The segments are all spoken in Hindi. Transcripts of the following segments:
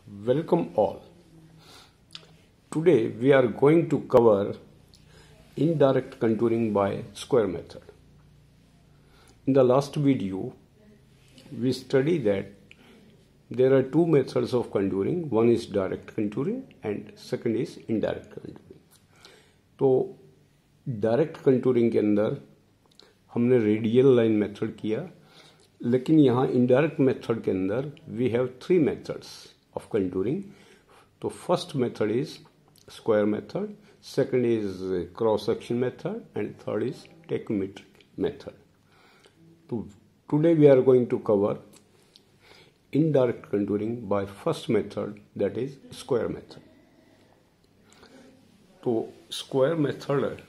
Welcome all. Today we are going to cover indirect contouring by square method. In the last video we studied that there are two methods of contouring. One is direct contouring and second is indirect contouring. तो डायरेक्ट कंटूरिंग के अंदर हमने रेडियल लाइन मेथड किया, लेकिन यहाँ इनडायरेक्ट मेथड के अंदर we have three methods of contouring. तो first method is square method, second is cross section method and third is tacheometric method. तो today we are going to cover indirect contouring by first method, that is square method. तो स्क्वायर मेथड,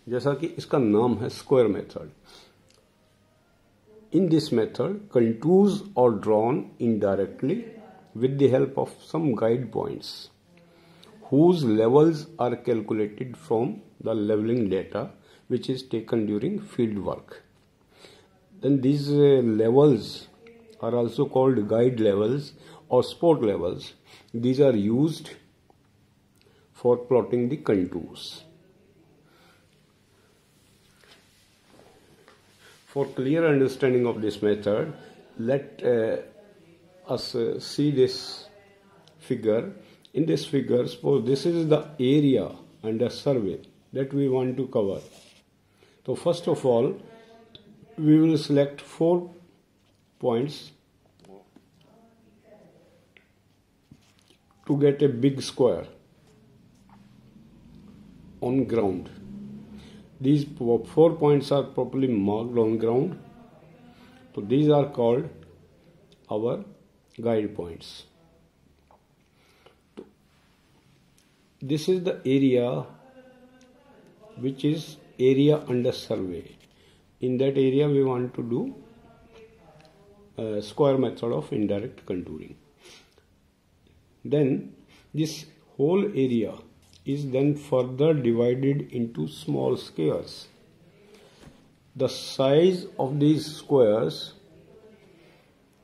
जैसा कि इसका नाम है square method, in this method contours are drawn indirectly with the help of some guide points whose levels are calculated from the leveling data which is taken during field work. Then these levels are also called guide levels or spot levels. These are used for plotting the contours. For clear understanding of this method, let us see this figure. In this figure, suppose this is the area under survey that we want to cover. So first of all, we will select 4 points to get a big square on ground. These 4 points are properly marked on ground. So these are called our guide points. This is the area which is area under survey. In that area we want to do square method of indirect contouring. Then this whole area is then further divided into small squares. The size of these squares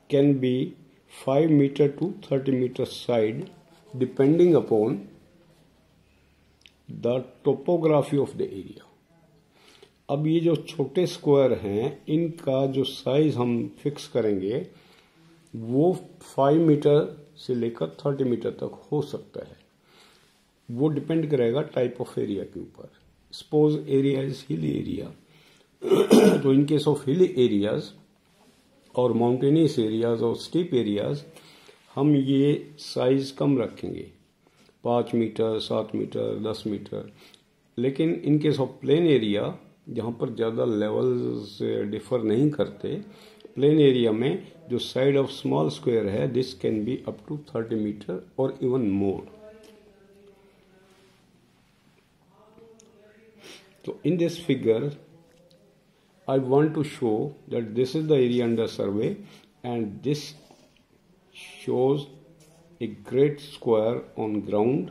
can be 5 meter to 30 meter side depending upon the topography of the area. अब ये जो छोटे स्क्वायर हैं, इनका जो साइज हम फिक्स करेंगे वो 5 मीटर से लेकर 30 मीटर तक हो सकता है. वो डिपेंड करेगा टाइप ऑफ एरिया के ऊपर. Suppose area is hilly area, तो in case of hilly areas और माउंटेनियस एरियाज और स्टीप एरियाज हम ये साइज कम रखेंगे, 5 मीटर, 7 मीटर, 10 मीटर. लेकिन in case of plain area, जहाँ पर ज़्यादा लेवल्स डिफर नहीं करते, प्लेन एरिया में जो साइड ऑफ स्मॉल स्क्वायर है, this can be up to 30 meter और even more. So in this figure, I want to show that this is the area under survey and this shows a great square on ground,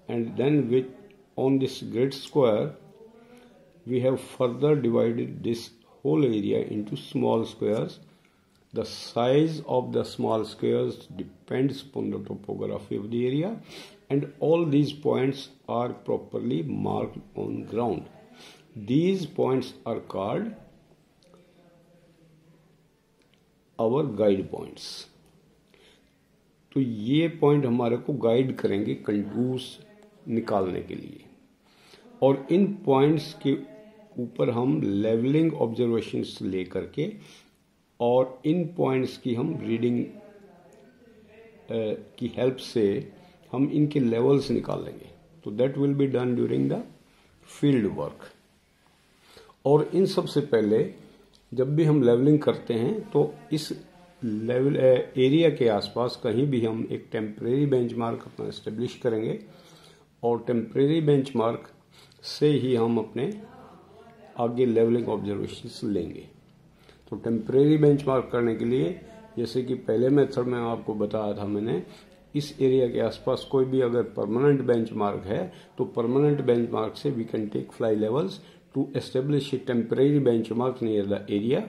and then on this great square we have further divided this whole area into small squares. The size of the small squares depends upon the topography of the area, and all these points are properly marked on ground. These points are called our guide points. तो ये पॉइंट हमारे को गाइड करेंगे कंटूर्स निकालने के लिए, और इन पॉइंट्स के ऊपर हम लेवलिंग ऑब्जर्वेशंस ले करके और इन पॉइंट्स की हम रीडिंग की हेल्प से हम इनके लेवल्स निकालेंगे. तो that will be done during the field work. और इन सब से पहले जब भी हम लेवलिंग करते हैं तो इस लेवल एरिया के आसपास कहीं भी हम एक टेम्परेरी बेंचमार्क अपना एस्टेब्लिश करेंगे, और टेम्परेरी बेंचमार्क से ही हम अपने आगे लेवलिंग ऑब्जर्वेशंस लेंगे. तो टेम्परेरी बेंचमार्क करने के लिए, जैसे कि पहले मेथड में आपको बताया था मैंने, इस एरिया के आसपास कोई भी अगर परमानेंट बेंचमार्क है तो परमानेंट बेंचमार्क से we can take fly levels to establish a temporary benchmark near the area,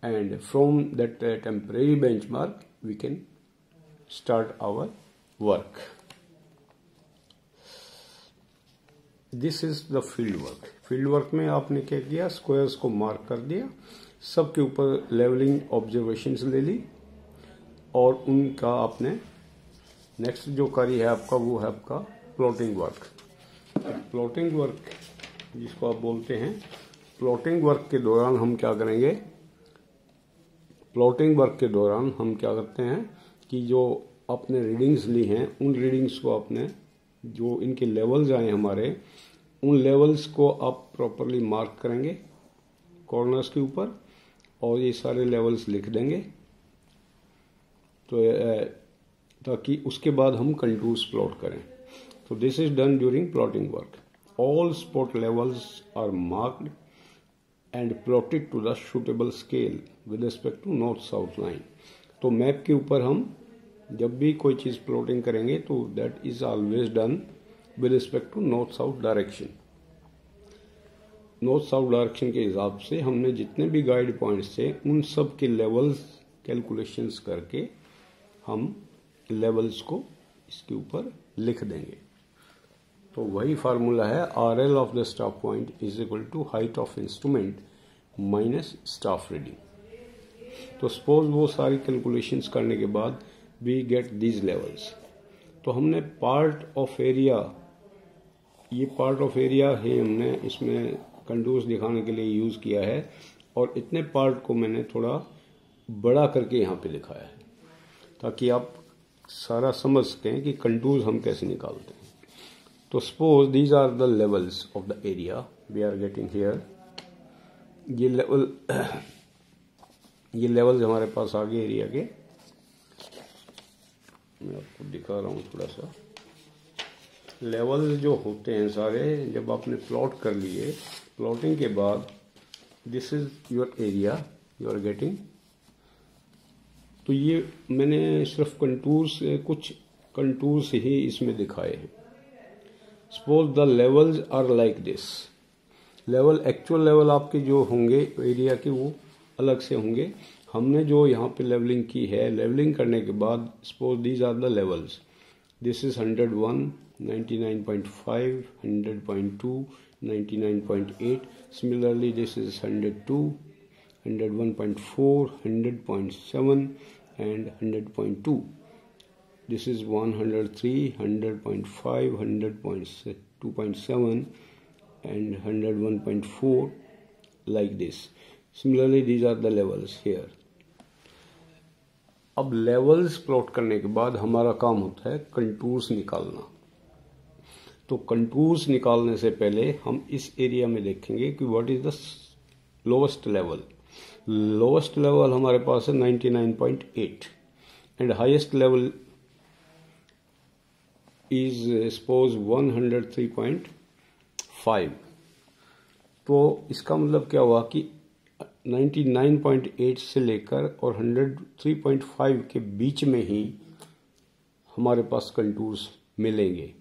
and from that temporary benchmark we can start our work. This is the field work. Field work में आपने क्या किया, स्क्वायर्स को मार्क कर दिया, सबके ऊपर लेवलिंग ऑब्जर्वेशंस ले ली और उनका आपने नेक्स्ट जो कार्य है आपका वो है आपका प्लॉटिंग वर्क. प्लॉटिंग वर्क जिसको आप बोलते हैं, प्लॉटिंग वर्क के दौरान हम क्या करेंगे, प्लॉटिंग वर्क के दौरान हम क्या करते हैं कि जो आपने रीडिंग्स ली हैं उन रीडिंग्स को आपने जो इनके लेवल्स आए हमारे उन लेवल्स को आप प्रॉपरली मार्क करेंगे कॉर्नर्स के ऊपर और ये सारे लेवल्स लिख देंगे तो ताकि उसके बाद हम कंटूर्स प्लॉट करें. तो this is done during plotting work. All spot levels are marked and plotted to the suitable scale with respect to north south line. तो मैप के ऊपर हम जब भी कोई चीज प्लॉटिंग करेंगे तो that is always done with respect to north south direction. North south direction के हिसाब से हमने जितने भी गाइड पॉइंट्स थे उन सब के लेवल्स कैलकुलेशंस करके हम लेवल्स को इसके ऊपर लिख देंगे. तो वही फार्मूला है RL of the staff point is equal to height of instrument minus staff reading. तो सपोज वो सारी कैलकुलेशंस करने के बाद वी गेट दीज लेवल्स. तो हमने पार्ट ऑफ एरिया, ये पार्ट ऑफ एरिया है हमने इसमें कंटूर्स दिखाने के लिए यूज किया है और इतने पार्ट को मैंने थोड़ा बड़ा करके यहाँ पे दिखाया है ताकि आप सारा समझ सकें कि कंटूर्स हम कैसे निकालते हैं. तो suppose these are the levels of the area we are getting here. ये लेवल्स हमारे पास आ गए एरिया के. मैं आपको दिखा रहा हूँ थोड़ा सा. लेवल्स जो होते हैं सारे जब आपने प्लॉट कर लिए, प्लॉटिंग के बाद this is your area you are getting. तो ये मैंने सिर्फ कंटूर्स, कुछ कंटूर्स ही इसमें दिखाए हैं. Suppose the levels are like this. Level actual level आपके जो होंगे एरिया के वो अलग से होंगे. हमने जो यहाँ पे लेवलिंग की है, लेवलिंग करने के बाद suppose these are the levels. This is 101, 99.5, 100.2, 99.8. Similarly, this is 102, 101.4, 100.7 and 100.2. This is 103, 100.5, 100.2.7 and 101.4 like this. Similarly, these are the levels here. अब लेवल्स प्लॉट करने के बाद हमारा काम होता है कंटूर्स निकालना. तो कंटूर्स निकालने से पहले हम इस एरिया में देखेंगे कि what is the lowest level. Lowest level हमारे पास है 99.8 and highest level is suppose 103.5. तो इसका मतलब क्या हुआ कि 99.8 से लेकर और 103.5 के बीच में ही हमारे पास कंटूर्स मिलेंगे.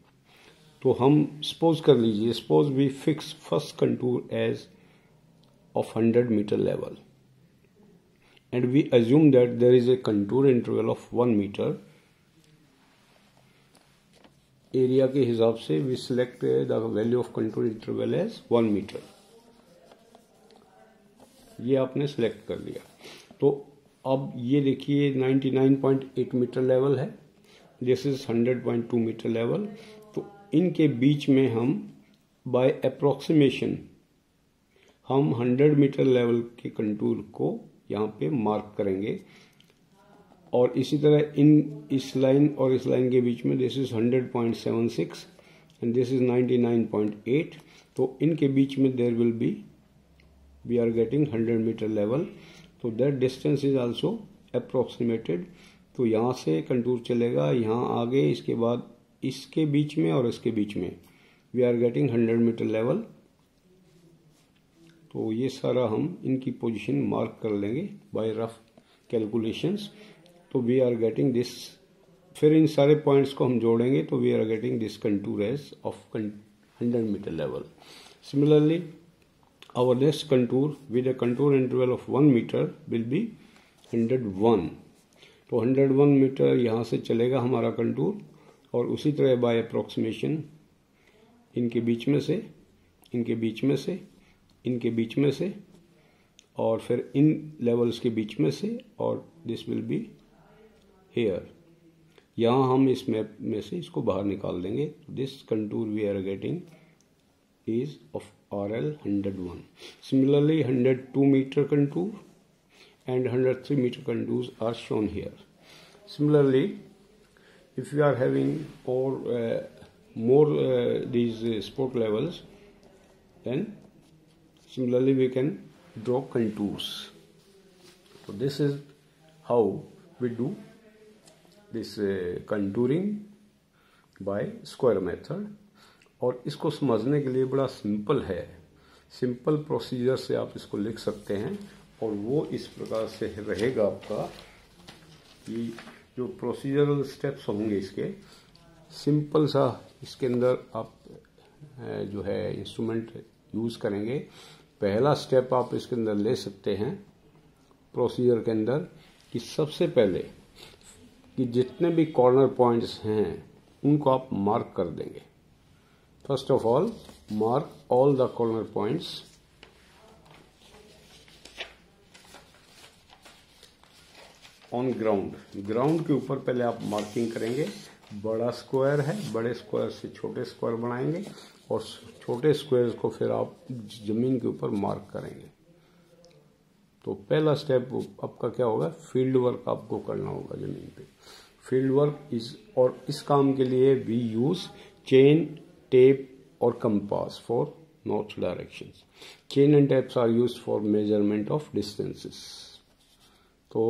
तो हम सपोज कर लीजिए, suppose we fix first contour as of 100 metre level and we assume that there is a contour interval of 1 metre. Area के हिसाब से we select the value of contour interval as 1 metre. ये आपने सिलेक्ट कर लिया. तो अब ये देखिए 99.8 मीटर लेवल है, दिस इज 100.2 मीटर लेवल. तो इनके बीच में हम बाय अप्रोक्सीमेशन हम 100 मीटर लेवल के कंटूर को यहाँ पे मार्क करेंगे और इसी तरह इस लाइन और इस लाइन के बीच में this is 100.76 and this is 99.8. तो इनके बीच में there will be we are getting 100 meter level. तो that distance is also approximated. तो यहाँ से कंटूर चलेगा यहाँ आगे, इसके बाद इसके बीच में और इसके बीच में we are getting 100 meter level. तो ये सारा हम इनकी पोजीशन मार्क कर लेंगे by rough calculations. तो we are getting this. फिर इन सारे पॉइंट्स को हम जोड़ेंगे तो we are getting this contour as of 100 meter level. Similarly, our next contour with a contour interval of 1 meter will be 101. तो 101 मीटर यहाँ से चलेगा हमारा कंटूर, और उसी तरह बाय अप्रोक्सीमेशन इनके बीच में से, इनके बीच में से, इनके बीच में से, और फिर इन लेवल्स के बीच में से, और दिस विल बी हेयर। यहाँ हम इस मैप में से इसको बाहर निकाल देंगे। This contour we are getting is of RL 101. Similarly, 102 meter contour and 103 meter contours are shown here. Similarly, if we are having more these sport levels, then similarly we can draw contours. So this is how we do this contouring by square method. और इसको समझने के लिए बड़ा सिंपल है, सिंपल प्रोसीजर से आप इसको लिख सकते हैं, और वो इस प्रकार से रहेगा आपका कि जो प्रोसीजरल स्टेप्स होंगे इसके, सिंपल सा इसके अंदर आप जो है इंस्ट्रूमेंट यूज़ करेंगे। पहला स्टेप आप इसके अंदर ले सकते हैं प्रोसीजर के अंदर कि सबसे पहले कि जितने भी कॉर्नर पॉइंट्स हैं उनको आप मार्क कर देंगे। First of all, mark all the corner points. On ground. Ground के ऊपर पहले आप मार्किंग करेंगे। बड़ा स्क्वायर है, बड़े स्क्वायर से छोटे स्क्वायर बनाएंगे, और छोटे स्क्वायर को फिर आप जमीन के ऊपर मार्क करेंगे। तो पहला स्टेप आपका क्या होगा, फील्ड वर्क आपको करना होगा जमीन पे। फील्ड वर्क इज, और इस काम के लिए we use chain, tape or compass for north directions. Chain and tapes are used for measurement of distances. तो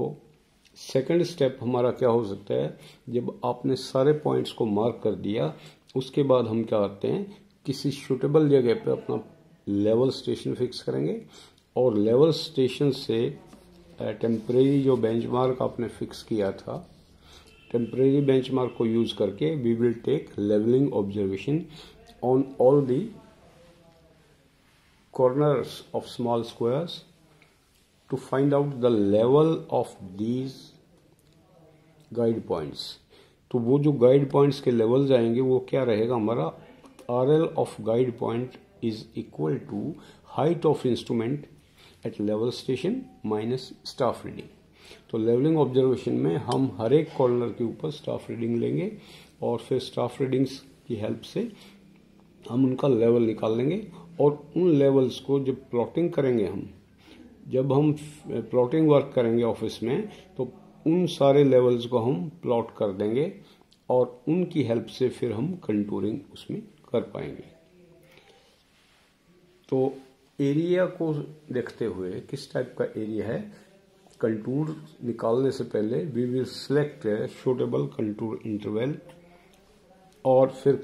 सेकंड स्टेप हमारा क्या हो सकता है, जब आपने सारे पॉइंट्स को मार्क कर दिया, उसके बाद हम क्या करते हैं, किसी सूटेबल जगह पे अपना लेवल स्टेशन फिक्स करेंगे, और लेवल स्टेशन से टेम्परेरी जो बेंचमार्क आपने फिक्स किया था, टेम्परेरी बेंचमार्क को यूज करके we will take levelling observation on all the corners of small squares to find out the level of these guide points. तो वो जो गाइड पॉइंट्स के लेवल्स आएंगे वो क्या रहेगा हमारा, RL of guide point is equal to height of instrument at level station minus staff reading. तो लेवलिंग ऑब्जर्वेशन में हम हर एक कॉर्नर के ऊपर स्टाफ रीडिंग लेंगे, और फिर स्टाफ रीडिंग्स की हेल्प से हम उनका लेवल निकाल लेंगे, और उन लेवल्स को जब प्लॉटिंग करेंगे जब हम प्लॉटिंग वर्क करेंगे ऑफिस में, तो उन सारे लेवल्स को हम प्लॉट कर देंगे, और उनकी हेल्प से फिर हम कंटूरिंग उसमें कर पाएंगे। तो एरिया को देखते हुए किस टाइप का एरिया है, कंटूर निकालने से पहले we will select suitable contour interval, और फिर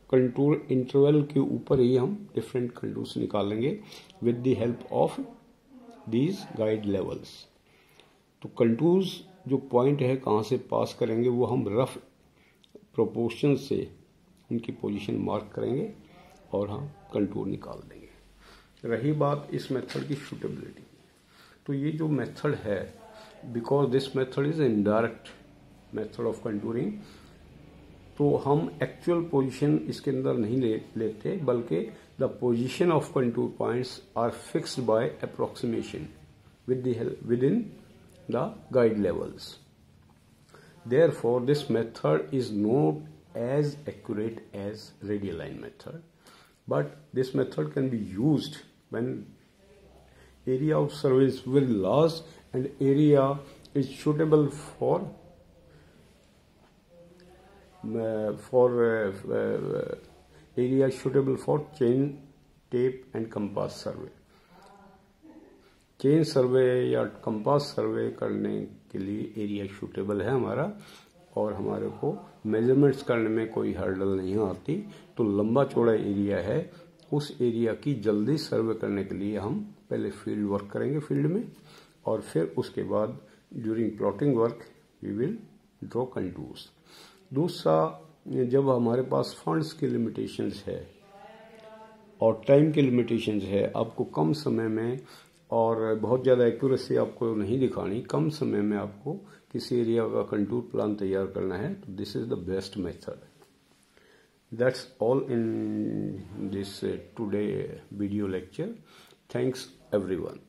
कंटूर इंटरवल के ऊपर ही हम डिफरेंट कंटूर्स निकालेंगे with the help of these guide levels. तो कंटूर्स जो पॉइंट है कहाँ से पास करेंगे वो हम रफ प्रोपोर्शन से उनकी पोजीशन मार्क करेंगे, और हम कंटूर निकाल देंगे। रही बात इस मेथड की सूटेबिलिटी, तो ये जो मेथड है, because this method is indirect method of contouring, तो हम एक्चुअल पोजीशन इसके अंदर नहीं लेते, बल्कि the position of contour points are fixed by approximation within the guide levels. Therefore this method is not as accurate as radial line method, but this method can be used when area of survey is very large and area is suitable for area suitable for chain, tape and compass survey. Chain survey या कंपास सर्वे करने के लिए एरिया सूटेबल है हमारा, और हमारे को मेजरमेंट्स करने में कोई हर्डल नहीं आती। तो लंबा चौड़ा एरिया है, उस एरिया की जल्दी सर्वे करने के लिए हम पहले फील्ड वर्क करेंगे फील्ड में, और फिर उसके बाद during plotting work we will draw contours. दूसरा, जब हमारे पास फंड्स की लिमिटेशंस है और टाइम की लिमिटेशंस है, आपको कम समय में और बहुत ज़्यादा एक्यूरेसी आपको नहीं दिखानी, कम समय में आपको किसी एरिया का कंटूर प्लान तैयार करना है तो this is the best method. That's all in this today video lecture. Thanks everyone.